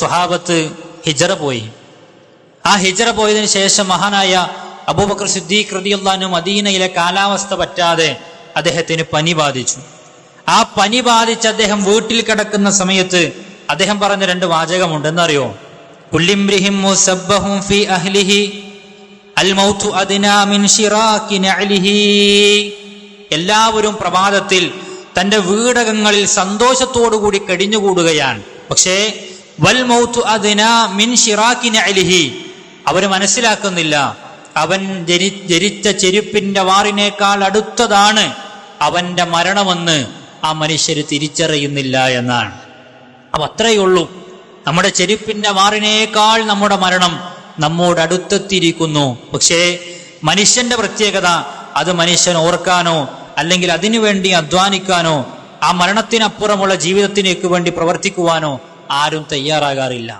സ്വഹാബത്ത് ഹിജറ പോയി. ആ ഹിജറ പോയതിനു ശേഷം മഹാനായ അബൂബക്കർ സിദ്ദീഖ് റളിയല്ലാഹു അൻഹു മദീനയിലെ കാലാവസ്ഥ പറ്റാതെ അദ്ദേഹത്തിന് പനി ബാധിച്ചു. ആ പനി ബാധിച്ച് അദ്ദേഹം വീട്ടിൽ കിടക്കുന്ന സമയത്ത് അദ്ദേഹം പറഞ്ഞ രണ്ട് വാചകമുണ്ട്. എന്നറിയോ? കുല്ലിംറിഹിം മുസബ്ബഹും ഫീ അഹ്ലിഹി അൽ മൗതു അദ്നാ മിൻ ശിറാക്കി നഅലിഹി. എല്ലാവരും പ്രഭാതത്തിൽ തന്റെ വീടകങ്ങളിൽ സന്തോഷത്തോടുകൂടി കഴിഞ്ഞുകൂടുകയാണ്. പക്ഷേ വൽ മൗതു അദ്നാ മിൻ ശിറാക്കി നഅലിഹി, അവര് മനസ്സിലാക്കുന്നില്ല അവൻ ധരിച്ച ചെരുപ്പിന്റെ വാറിനേക്കാൾ അടുത്തതാണ് അവന്റെ മരണമെന്ന് ആ മനുഷ്യര് തിരിച്ചറിയുന്നില്ല എന്നാണ്. അപ്പൊ അത്രയേ ഉള്ളൂ. നമ്മുടെ ചെരുപ്പിന്റെ വാറിനേക്കാൾ നമ്മുടെ മരണം നമ്മോട് അടുത്തെത്തിയിരിക്കുന്നു. പക്ഷേ മനുഷ്യന്റെ പ്രത്യേകത അത് മനുഷ്യൻ ഓർക്കാനോ അല്ലെങ്കിൽ അതിനുവേണ്ടി അധ്വാനിക്കാനോ ആ മരണത്തിനപ്പുറമുള്ള ജീവിതത്തിലേക്ക് വേണ്ടി പ്രവർത്തിക്കുവാനോ ആരും തയ്യാറാകാറില്ല.